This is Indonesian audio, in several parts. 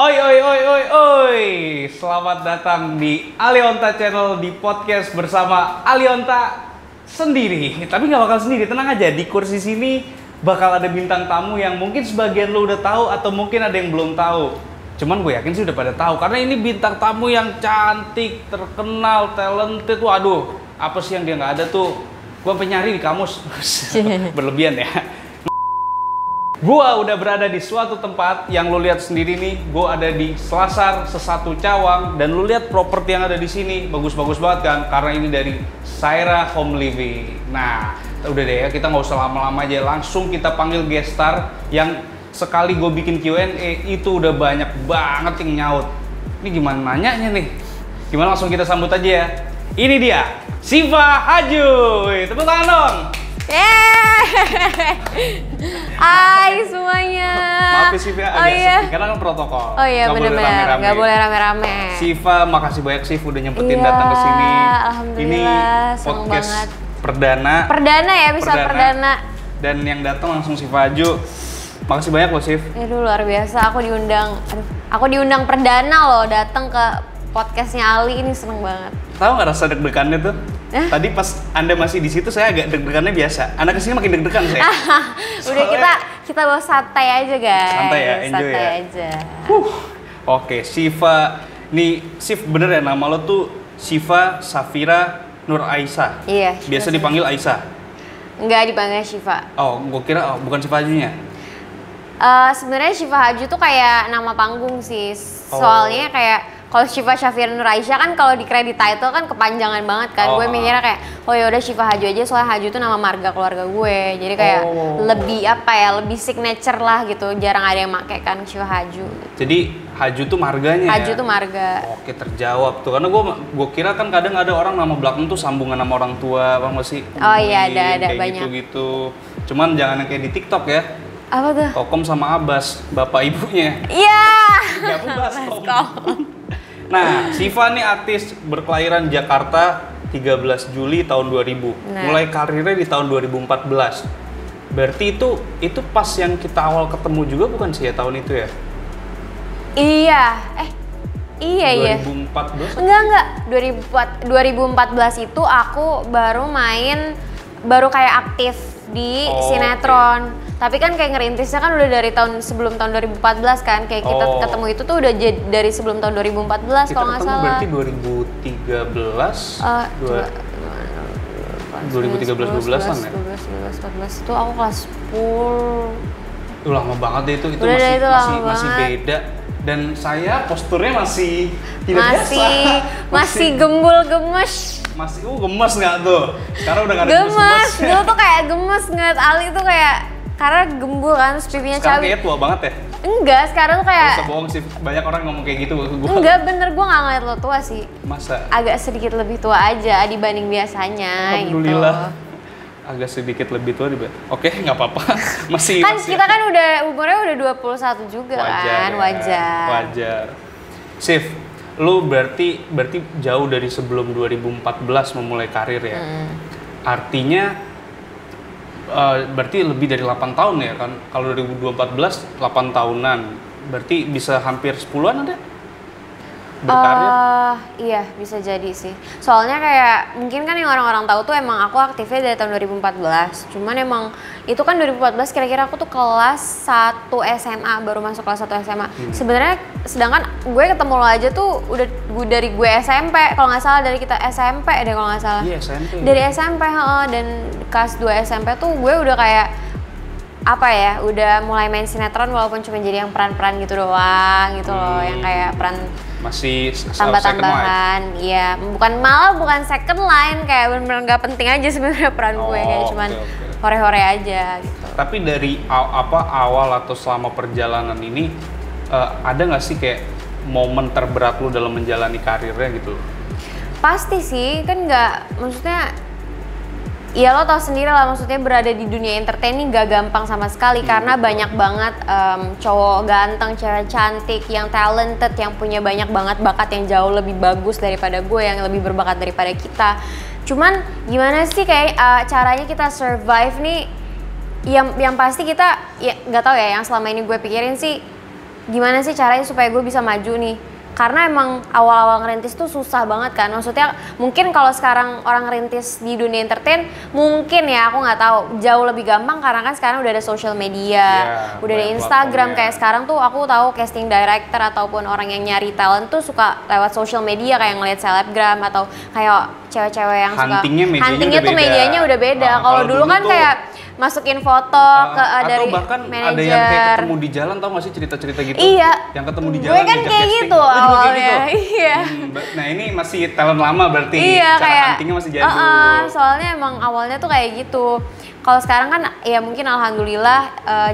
Oi oi oi oi oi, selamat datang di Alionta Channel di podcast bersama Alionta sendiri. Tapi nggak bakal sendiri, tenang aja. Di kursi sini bakal ada bintang tamu yang mungkin sebagian lo udah tahu atau mungkin ada yang belum tahu. Cuman gue yakin sih udah pada tahu karena ini bintang tamu yang cantik, terkenal, talented. Waduh, apa sih yang dia nggak ada tuh? Gue sampai nyari di kamus. Berlebihan ya. Gua udah berada di suatu tempat yang lo lihat sendiri nih. Gua ada di Selasar, Sesatu Cawang, dan lo lihat properti yang ada di sini bagus-bagus banget kan? Karena ini dari Saira Home Living. Nah, udah deh ya, kita nggak usah lama-lama aja, langsung kita panggil guest star yang sekali gue bikin Q&A itu udah banyak banget yang nyaut. Ini gimana nanyanya nih? Gimana langsung kita sambut aja ya? Ini dia, Siva Haju. Tepuk tangan dong. Hai semuanya. Maaf ya Siva, agak sepi karena kan protokol. Oh iya benar-benar, nggak boleh rame-rame. Siva, makasih banyak Siva udah nyempetin datang ke sini. Alhamdulillah, ini podcast banget. Perdana. Perdana ya, bisa perdana. Dan yang datang langsung Siva Haju. Makasih banyak loh Siv. Itu luar biasa, aku diundang perdana loh, datang ke podcastnya Ali, ini seneng banget. Tahu nggak rasa deg-degannya tuh? Tadi pas Anda masih di situ saya agak deg-degannya biasa. Anda kesini makin deg-degan saya. Udah kita bawa santai aja guys. Santai ya, enjoy santai ya. aja. Oke, Siva. Nih, Siv bener ya nama lo tuh Siva Safira Nur Aisyah. Iya. Biasa dipanggil Aisyah. Enggak, dipanggil Siva. Oh, gue kira bukan Siva Hajunya. Sebenarnya Siva Haju tuh kayak nama panggung sih. Soalnya kayak kalau Siva Safira Nur Aisyah kan kalau di credit title kan kepanjangan banget kan. Gue mikirnya kayak oh ya udah Siva Haju aja, soalnya Haju tuh nama marga keluarga gue. Jadi kayak lebih lebih signature lah gitu. Jarang ada yang make kan Siva Haju. Jadi Haju tuh marganya. Haju tuh marga. Oke, terjawab tuh. Karena gue kira kan kadang ada orang nama belakang tuh sambungan sama orang tua, apa nggak sih? Oh iya, ada banyak. Gitu. Cuman jangan yang kayak di TikTok ya. Apa tuh? Kokom sama Abbas, bapak ibunya. Iya. Gak Abbas, Kokom. Nah, Siva nih artis berkelahiran Jakarta 13 Juli tahun 2000. Nah. Mulai karirnya di tahun 2014. Berarti itu pas yang kita awal ketemu juga bukan sih ya tahun itu ya? Iya. Iya. 2014? Enggak. 2014 itu aku baru kayak aktif di sinetron. Okay. Tapi kan kayak ngerintisnya kan udah dari sebelum tahun 2014 kan. Kayak kita ketemu itu tuh udah dari sebelum tahun 2014 kalau nggak salah. Berarti 2013? 2013-12an ya? 2014 itu aku kelas 10. Lama banget deh itu masih beda. Dan saya posturnya masih tidak biasa. Masih gembul gemes. Masih gemes nggak tuh? Sekarang udah nggak ada gemes. Dulu tuh kayak gemes ngeliat Ali tuh kayak karena gembul kan, pipinya cabai. Sekarang kayaknya tua banget ya? Enggak, sekarang tuh kayak... Gak usah bohong sih, banyak orang ngomong kayak gitu. Enggak, bener, gue gak ngeliat lo tua sih. Masa? Agak sedikit lebih tua aja dibanding biasanya. Alhamdulillah gitu. Agak sedikit lebih tua Oke, nggak apa-apa. Masih. Kita kan umurnya udah 21 juga kan, wajar. Sif, lu berarti jauh dari sebelum 2014 memulai karir ya? Artinya berarti lebih dari 8 tahun ya kan? Kalau 2014 8 tahunan, berarti bisa hampir 10-an ada? Berkarir? Iya, bisa jadi sih. Soalnya kayak mungkin kan yang orang-orang tahu tuh emang aku aktifnya dari tahun 2014. Cuman emang itu kan 2014 kira-kira aku tuh kelas 1 SMA, baru masuk kelas 1 SMA. Sebenarnya sedangkan gue ketemu lo aja tuh udah dari gue SMP, kalau nggak salah dari kita SMP deh kalau nggak salah. Iya, SMP. Dari SMP, dan kelas 2 SMP tuh gue udah kayak udah mulai main sinetron walaupun cuma jadi yang peran-peran gitu doang gitu loh, yang kayak peran masih tambah-tambahan, iya, bukan second line, kayak bener-bener nggak penting aja sebenarnya peran gue, kayak cuman hore-hore aja gitu. Tapi dari awal atau selama perjalanan ini ada nggak sih kayak momen terberat lu dalam menjalani karirnya gitu? Pasti sih, kan maksudnya ya lo tau sendiri lah, maksudnya berada di dunia entertaining gak gampang sama sekali karena banyak banget cowok ganteng, cewek cantik, yang talented, yang punya banyak banget bakat yang jauh lebih bagus daripada gue, yang lebih berbakat daripada kita. Cuman gimana sih kayak caranya kita survive nih? Yang pasti kita ya nggak tahu ya, yang selama ini gue pikirin sih gimana sih caranya supaya gue bisa maju nih. Karena emang awal-awal ngerintis tuh susah banget kan. Maksudnya mungkin kalau sekarang orang ngerintis di dunia entertain, mungkin ya aku nggak tahu, jauh lebih gampang karena kan sekarang udah ada social media, udah ada Instagram. Kayak sekarang tuh aku tahu casting director ataupun orang yang nyari talent tuh suka lewat social media, kayak ngeliat selebgram atau kayak cewek-cewek yang huntingnya tuh medianya udah beda. Kalau dulu kan kayak masukin foto dari bahkan manager. Ada yang kayak ketemu di jalan, tau gak sih cerita-cerita gitu? Iya. Yang ketemu di jalan. Gue kan kayak gitu awalnya. Iya. Nah ini masih talent lama berarti. Iya, cara kayak huntingnya masih jadul. Soalnya emang awalnya tuh kayak gitu. Kalau sekarang kan ya mungkin alhamdulillah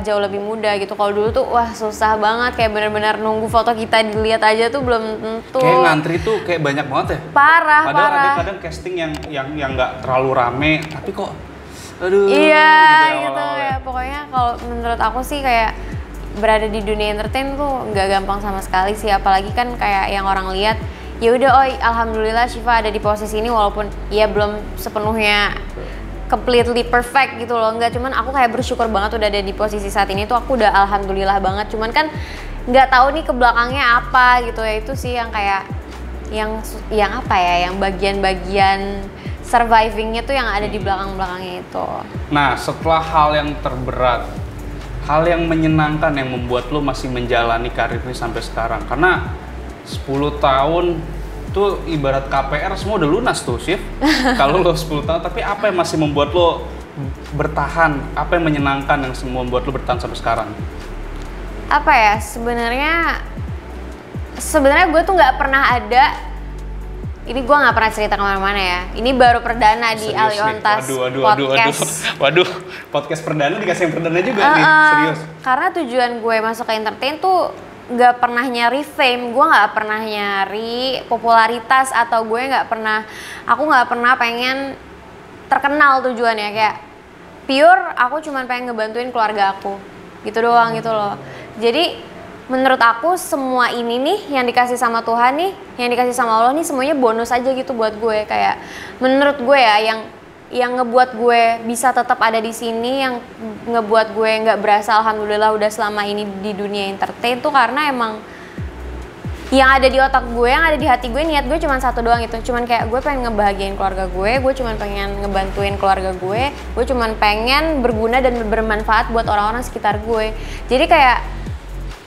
jauh lebih mudah gitu. Kalau dulu tuh wah susah banget, kayak benar-benar nunggu foto kita dilihat aja tuh belum tentu. Kayak ngantri tuh kayak banyak banget ya. Parah. Padahal ada kadang casting yang nggak terlalu rame, tapi kok aduh. Iya gitu ya. Pokoknya kalau menurut aku sih kayak berada di dunia entertain tuh nggak gampang sama sekali sih. Apalagi kan kayak yang orang lihat, ya udah alhamdulillah Syifa ada di posisi ini walaupun ya belum sepenuhnya completely perfect gitu loh, enggak, cuman aku kayak bersyukur banget udah ada di posisi saat ini tuh, aku udah alhamdulillah banget. Cuman kan nggak tahu nih ke belakangnya apa gitu ya, itu sih yang kayak yang apa ya, yang bagian-bagian survivingnya tuh yang ada di belakang-belakangnya itu. Nah, setelah hal yang terberat, hal yang menyenangkan yang membuat lo masih menjalani karir ini sampai sekarang, karena 10 tahun tuh ibarat KPR semua udah lunas tuh, Syif. Kalau lo 10 tahun, tapi apa yang masih membuat lo bertahan? Apa yang menyenangkan yang semua membuat lo bertahan sampai sekarang? Apa ya, sebenarnya gue tuh nggak pernah ada, ini gue nggak pernah cerita kemana-mana ya. Ini baru perdana di Aliontas podcast. Waduh, podcast perdana dikasih yang perdana juga nih, serius. Karena tujuan gue masuk ke entertain tuh nggak pernah nyari fame, gue nggak pernah nyari popularitas, atau aku nggak pernah pengen terkenal tujuannya. Kayak pure aku cuman pengen ngebantuin keluarga aku, gitu doang gitu loh. Jadi menurut aku semua ini nih yang dikasih sama Tuhan nih, yang dikasih sama Allah nih, semuanya bonus aja gitu buat gue. Kayak menurut gue ya, yang ngebuat gue bisa tetap ada di sini, yang ngebuat gue nggak berasa alhamdulillah udah selama ini di dunia entertain tuh karena emang yang ada di otak gue, yang ada di hati gue, niat gue cuma satu doang itu, cuman kayak gue pengen ngebahagiain keluarga gue cuman pengen ngebantuin keluarga gue cuman pengen berguna dan bermanfaat buat orang-orang sekitar gue. Jadi kayak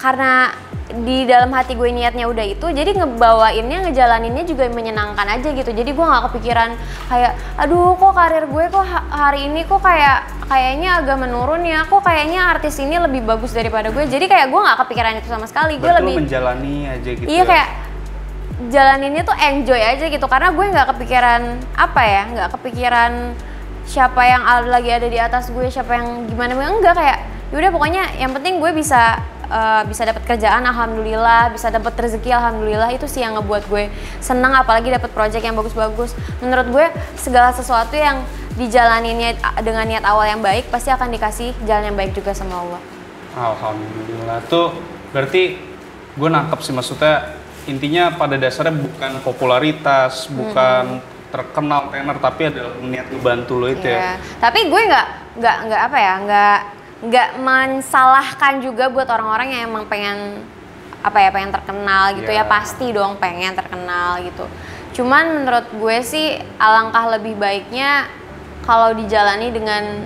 karena di dalam hati gue niatnya udah itu, jadi ngebawainnya, ngejalaninnya juga menyenangkan aja gitu. Jadi gue nggak kepikiran kayak aduh kok karir gue kok hari ini kok kayaknya agak menurun ya, kok kayaknya artis ini lebih bagus daripada gue. Jadi kayak gue nggak kepikiran itu sama sekali. Gue lebih menjalani aja gitu. Iya, kayak jalaninnya tuh enjoy aja gitu, karena gue nggak kepikiran nggak kepikiran siapa yang lagi ada di atas gue, siapa yang gimana, enggak. Kayak yaudah pokoknya yang penting gue bisa dapat kerjaan alhamdulillah, bisa dapat rezeki alhamdulillah. Itu sih yang ngebuat gue senang, apalagi dapat project yang bagus-bagus. Menurut gue segala sesuatu yang dijalaninnya dengan niat awal yang baik pasti akan dikasih jalan yang baik juga sama Allah. Alhamdulillah. Tuh berarti gue nangkep sih, maksudnya intinya pada dasarnya bukan popularitas, bukan terkenal tenar, tapi adalah niat ngebantu lo itu ya. Tapi gue nggak mensalahkan juga buat orang-orang yang emang pengen terkenal gitu ya, pasti dong pengen terkenal gitu. Cuman menurut gue sih alangkah lebih baiknya kalau dijalani dengan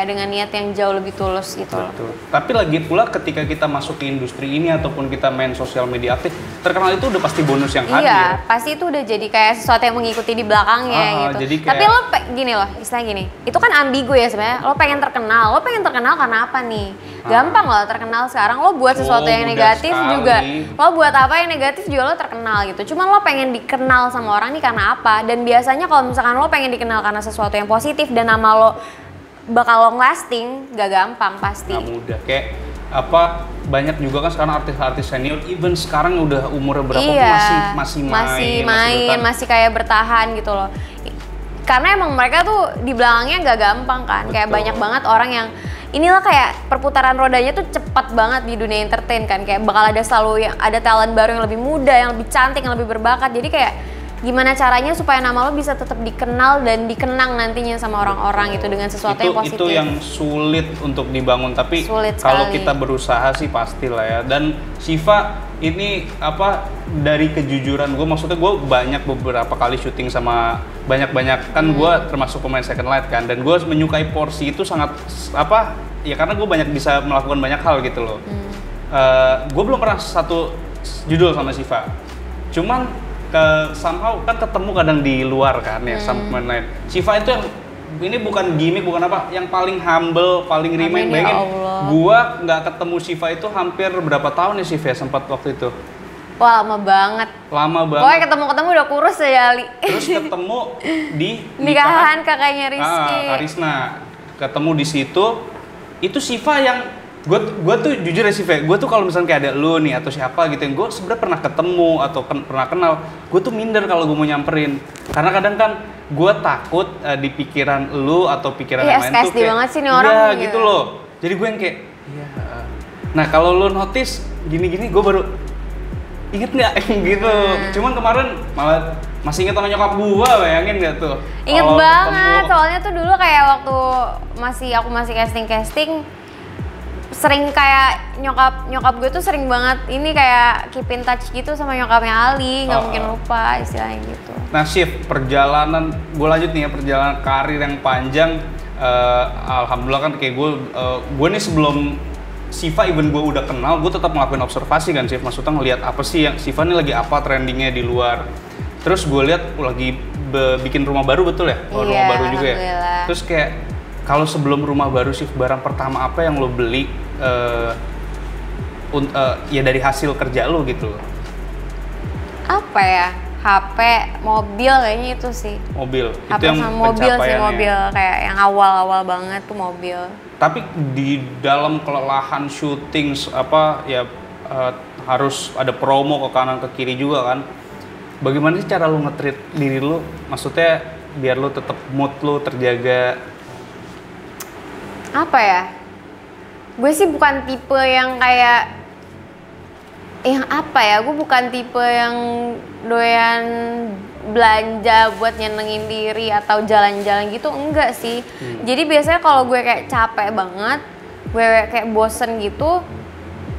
dengan niat yang jauh lebih tulus gitu. Betul. Tapi lagi pula ketika kita masuk ke industri ini ataupun kita main sosial media aktif, terkenal itu udah pasti bonus yang hadir. Iya, pasti itu udah jadi kayak sesuatu yang mengikuti di belakangnya gitu. Jadi kayak... Tapi lo gini loh, istilahnya gini, itu kan ambigu ya sebenarnya. Lo pengen terkenal karena apa nih? Gampang loh terkenal sekarang. Lo buat sesuatu yang negatif juga, lo buat apa yang negatif juga lo terkenal gitu. Cuman lo pengen dikenal sama orang nih karena apa? Dan biasanya kalau misalkan lo pengen dikenal karena sesuatu yang positif dan nama lo bakal long lasting, gak gampang pasti. Gak mudah, kayak banyak juga kan sekarang artis-artis senior, even sekarang udah umurnya berapa masih main, masih kayak bertahan gitu loh. Karena emang mereka tuh di belakangnya gak gampang kan. Betul. Kayak banyak banget orang yang inilah kayak perputaran rodanya tuh cepat banget di dunia entertain kan. Kayak bakal ada selalu yang ada talent baru yang lebih muda, yang lebih cantik, yang lebih berbakat. Jadi kayak gimana caranya supaya nama lo bisa tetap dikenal dan dikenang nantinya sama orang-orang itu dengan sesuatu yang positif. Itu yang sulit untuk dibangun, tapi kalau kita berusaha sih pastilah ya. Dan Shiva ini dari kejujuran gue, maksudnya gue banyak beberapa kali syuting sama banyak kan gue termasuk pemain second light kan, dan gue menyukai Porsi itu sangat ya karena gue banyak bisa melakukan banyak hal gitu loh. Gue belum pernah satu judul sama Shiva, cuman somehow kan ketemu kadang di luar kan ya sama pemain lain. Shiva itu yang ini bukan gimmick, bukan apa, yang paling humble, paling remain. Bayangin, gua nggak ketemu Shiva itu hampir berapa tahun ya Shiva sempat waktu itu. Wah, lama banget. Pokoknya ketemu udah kurus ya Ali. Terus ketemu di nikahan kakaknya Rizky. Karisna. Ketemu di situ, itu Shiva yang gue tuh jujur ya Shiva, gue tuh kalau misalnya kayak ada lu nih atau siapa gitu yang gue sebenarnya pernah ketemu atau pernah kenal, gue tuh minder kalau gue mau nyamperin, karena kadang kan gue takut di pikiran lu atau pikiran yang lain tuh kayak banget sih nih orang gitu loh. Jadi gue yang kayak nah kalau lu notice gini-gini gue baru inget nggak gitu. Cuman kemarin malah masih inget sama nyokap gue, bayangin nggak tuh? Inget banget, soalnya tuh dulu kayak waktu aku masih casting sering kayak nyokap gue tuh sering banget ini kayak keep in touch gitu sama nyokapnya Ali, nggak mungkin lupa istilahnya gitu. Nah Shiv, perjalanan gue lanjut nih ya, perjalanan karir yang panjang, alhamdulillah kan kayak gue nih sebelum Shiva even gue udah kenal, gue tetap ngelakuin observasi kan Shiv, maksudnya ngelihat apa sih yang Shiva nih lagi apa trendingnya di luar. Terus gue lihat lagi bikin rumah baru, betul ya? Rumah baru juga ya. Terus kayak kalau sebelum rumah baru Shiv, barang pertama apa yang lo beli ya dari hasil kerja lo gitu? Apa ya? HP, mobil kayaknya itu sih. Mobil. HP itu yang sama mobil sih, mobil kayak yang awal-awal banget tuh mobil. Tapi di dalam kelelahan syuting harus ada promo ke kanan ke kiri juga kan. Bagaimana sih cara lo nge-treat diri lo? Maksudnya biar lo tetap mood lo terjaga. Apa ya? Gue sih bukan tipe yang kayak gue bukan tipe yang doyan belanja buat nyenengin diri atau jalan-jalan gitu, enggak sih. Jadi biasanya kalau gue kayak capek banget, gue kayak bosen gitu,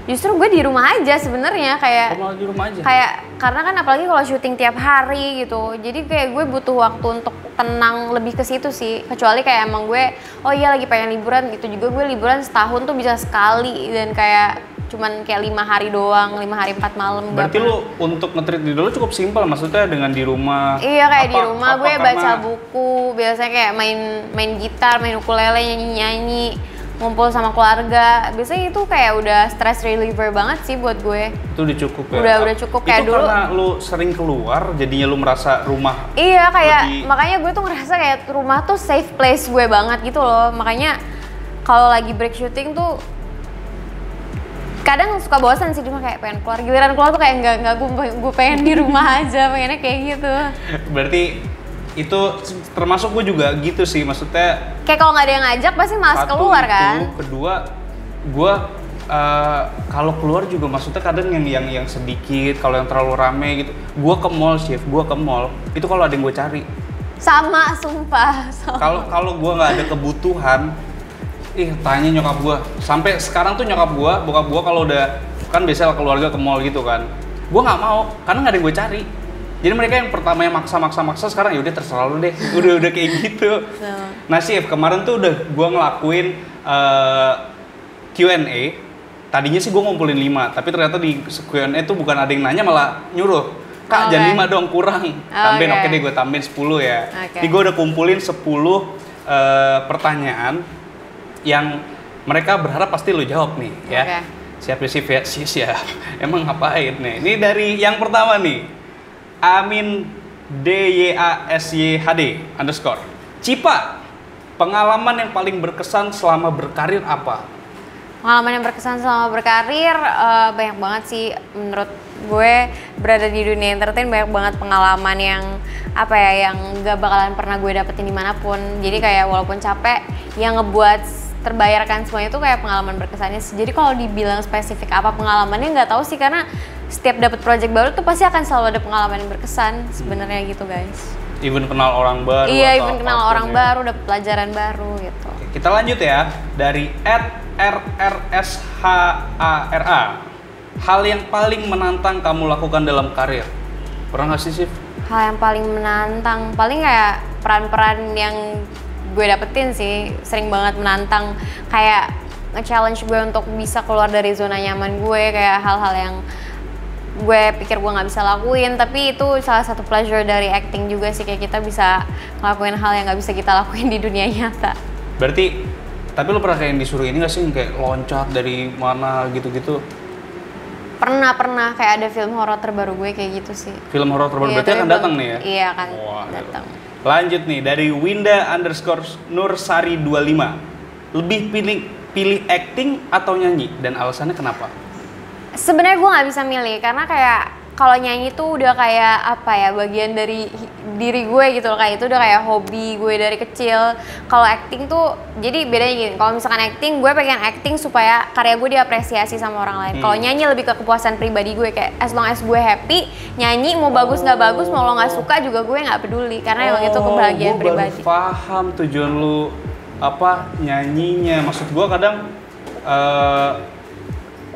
justru gue di rumah aja sebenarnya kayak. Di rumah aja. Kayak karena kan apalagi kalau syuting tiap hari gitu, jadi kayak gue butuh waktu untuk tenang, lebih ke situ sih. Kecuali kayak emang gue lagi pengen liburan gitu, juga gue liburan setahun tuh bisa sekali dan kayak cuman kayak 5 hari doang, 5 hari 4 malam. Berarti lu untuk nge-treat diri lu cukup simpel, maksudnya dengan di rumah. Iya, kayak di rumah gue baca buku, biasanya kayak main gitar, main ukulele, nyanyi-nyanyi, ngumpul sama keluarga. Biasanya itu kayak udah stress reliever banget sih buat gue. Itu udah cukup ya? Udah cukup kayak itu dulu. Itu karena lu sering keluar, jadinya lu merasa rumah. Iya, kayak makanya gue tuh ngerasa kayak rumah tuh safe place gue banget gitu loh. Makanya kalau lagi break syuting tuh kadang suka bosan sih, cuma kayak pengen keluar. Giliran keluar tuh kayak enggak gue pengen di rumah aja, pengennya kayak gitu. Berarti itu termasuk gue juga gitu sih, maksudnya kayak kalau nggak ada yang ngajak pasti malas keluar kan. Kedua, gue kalau keluar juga maksudnya kadang yang sedikit, kalau yang terlalu rame gitu. Gue ke mall itu kalau ada yang gue cari. Sama, sumpah. Kalau gue nggak ada kebutuhan, tanya nyokap gue. Sampai sekarang tuh bokap gue kalau udah kan biasanya keluarga ke mall gitu kan, gue nggak mau karena nggak ada yang gue cari. Jadi mereka yang pertama yang maksa sekarang yaudah terserah lu deh, udah kayak gitu. Nah Shiv, kemarin tuh udah gue ngelakuin Q&A. Tadinya sih gue ngumpulin 5, tapi ternyata di Q&A tuh bukan ada yang nanya, malah nyuruh, Kak jangan 5 dong, kurang. Tambahin, oke deh gue tambahin 10 ya. Jadi gue udah kumpulin 10 pertanyaan yang mereka berharap pasti lo jawab nih ya. Siap ya Shiv ya? Siap. Emang ngapain nih? Ini dari yang pertama nih, Amin DYASYHD _ Cipa, pengalaman yang paling berkesan selama berkarir apa? Pengalaman yang berkesan selama berkarir banyak banget sih. Menurut gue berada di dunia entertain banyak banget pengalaman yang yang gak bakalan pernah gue dapetin dimanapun. Jadi kayak walaupun capek, yang ngebuat terbayarkan semuanya itu kayak pengalaman berkesannya. Jadi kalau dibilang spesifik apa pengalamannya nggak tahu sih, karena setiap dapat project baru tuh pasti akan selalu ada pengalaman yang berkesan sebenarnya gitu guys. Even kenal orang baru. Iya, even kenal orang baru, dapat pelajaran baru gitu. Oke, kita lanjut ya dari @rrshara. Hal yang paling menantang kamu lakukan dalam karir. Pernah nggak sih, Sif? Hal yang paling menantang, paling kayak peran-peran yang gue dapetin sih sering banget menantang, kayak nge-challenge gue untuk bisa keluar dari zona nyaman gue, kayak hal-hal yang gue pikir gue nggak bisa lakuin, tapi itu salah satu pleasure dari acting juga sih, kayak kita bisa ngelakuin hal yang nggak bisa kita lakuin di dunia nyata. Berarti, tapi lo pernah kayak yang disuruh ini nggak sih, kayak loncat dari mana gitu-gitu? Pernah kayak ada film horor terbaru gue kayak gitu sih. Film horor terbaru, berarti akan datang nih ya? Iya akan Wah, datang. Lanjut nih, dari Winda_Nursari25. Lebih pilih acting atau nyanyi, dan alasannya kenapa? Sebenarnya gue nggak bisa milih, karena kayak kalau nyanyi tuh udah kayak apa ya, bagian dari diri gue gitu loh, kayak itu udah kayak hobi gue dari kecil. Kalau acting tuh, jadi bedanya gini, kalau misalkan acting, gue pengen acting supaya karya gue diapresiasi sama orang lain. Kalau nyanyi lebih ke kepuasan pribadi gue, kayak as long as gue happy, nyanyi mau bagus nggak bagus, mau lo nggak suka juga gue nggak peduli, karena emang itu kebahagiaan pribadi. Gue baru paham tujuan lu apa nyanyinya. Maksud gue kadang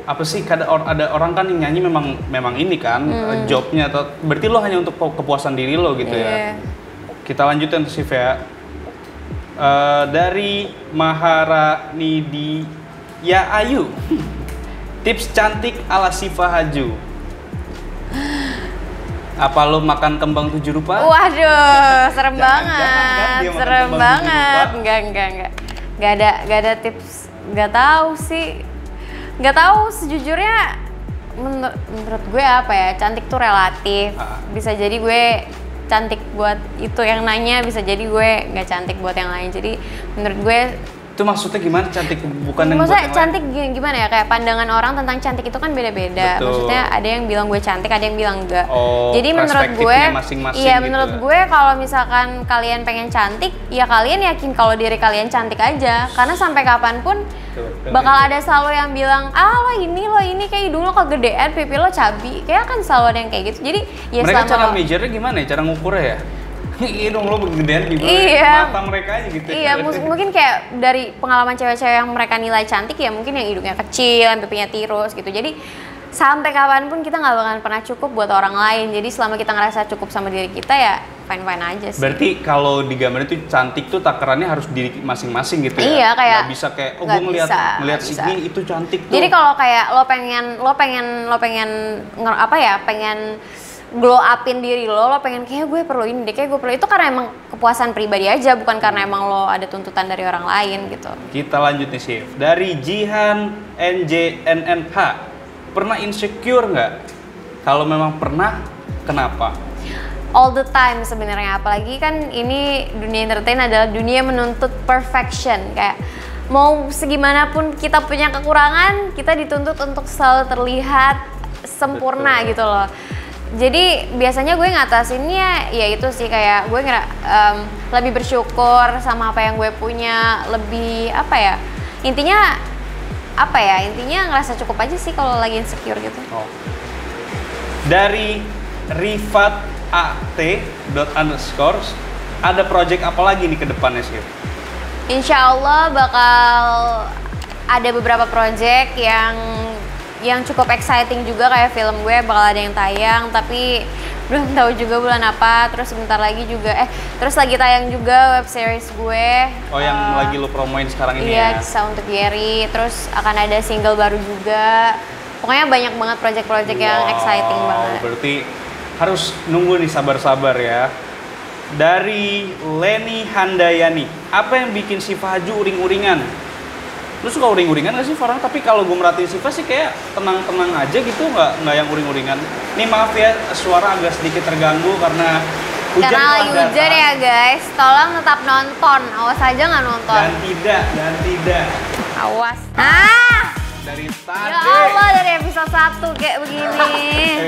apa sih, ada orang kan yang nyanyi memang ini kan jobnya, atau berarti lo hanya untuk kepuasan diri lo gitu ya. Kita lanjutin Sif ya. Dari Maharani Ya Ayu. Tips cantik ala Siva Haju. Apa lo makan kembang 7 rupa? Waduh, serem Jangan banget, kan serem banget. Enggak. Gak ada tips, nggak tahu sih. Nggak tahu sejujurnya, menurut gue apa ya, cantik tuh relatif. Bisa jadi gue cantik buat itu yang nanya, bisa jadi gue nggak cantik buat yang lain. Jadi menurut gue itu maksudnya gimana cantik, bukan yang buat maksudnya yang cantik lain? gimana ya, kayak pandangan orang tentang cantik itu kan beda-beda. Betul. Maksudnya ada yang bilang gue cantik, ada yang bilang enggak. Oh, jadi menurut gue masing-masing iya gitu menurut ya. gue kalau misalkan kalian pengen cantik, ya kalian yakin kalau diri kalian cantik aja, karena sampai kapanpun bakal ada selalu yang bilang, lo ini kayak hidung lo kegedean, pipi lo cabi, kayak kan selalu ada yang kayak gitu. Jadi ya mereka cara selama measure-nya gimana ya, cara ngukurnya ya? Hidung lo kegedean gimana? Iya. Mata mereka aja gitu. Iya, mungkin kayak dari pengalaman cewek-cewek yang mereka nilai cantik ya, mungkin yang hidungnya kecil, yang pipinya tirus gitu. Jadi sampai kapanpun kita nggak bakalan pernah cukup buat orang lain. Jadi selama kita ngerasa cukup sama diri kita ya fine-fine aja sih. Berarti kalau di gambar itu cantik tuh takarannya harus diri masing-masing gitu ya? Iya, kayak nggak bisa kayak gue nggak ngeliat bisa. sini itu cantik tuh. Jadi kalau kayak lo pengen pengen glow upin diri lo pengen kayak gue perlu ini deh, kayak gue perlu itu, karena emang kepuasan pribadi aja, bukan karena emang lo ada tuntutan dari orang lain gitu. Kita lanjut nih Sif. Dari Jihan NJNNH. Pernah insecure nggak? Kalau memang pernah, kenapa? All the time sebenarnya, apalagi kan ini dunia entertain adalah dunia menuntut perfection, kayak mau segimanapun kita punya kekurangan, kita dituntut untuk selalu terlihat sempurna. Betul. Gitu loh. Jadi biasanya gue ngatasinnya ya itu sih, kayak gue lebih bersyukur sama apa yang gue punya, lebih intinya ngerasa cukup aja sih kalau lagi insecure gitu. Oh. Dari Rifat @_, ada project apa lagi nih ke depannya sih? Insya Allah bakal ada beberapa project yang cukup exciting juga, kayak film gue bakal ada yang tayang, tapi belum tahu juga bulan apa. Terus sebentar lagi juga terus lagi tayang juga web series gue. Oh, yang lagi lo promoin sekarang ini iya, ya? Kisah Untuk Yeri. Terus akan ada single baru juga. Pokoknya banyak banget project-project yang exciting banget. Berarti harus nunggu nih, sabar-sabar ya. Dari Leni Handayani, apa yang bikin Siva Haju uring-uringan? Lu suka uring-uringan gak sih Farhan? Tapi kalau gue merhatiin Siva sih kayak tenang-tenang aja gitu, nggak yang uring-uringan. Nih maaf ya, suara agak sedikit terganggu karena hujan. Karena lagi hujan ya guys, tolong tetap nonton, awas aja nggak nonton. Dan tidak. Awas. Dari tadi. Ya Allah, dari episode 1 kayak begini.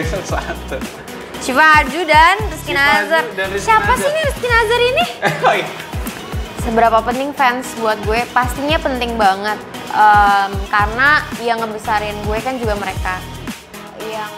Episode 1. Siva Haju dan Rizky Nazar. Siapa sih ini Rizky Nazar ini? Seberapa penting fans buat gue? Pastinya penting banget, karena yang ngebesarin gue kan juga mereka. Yang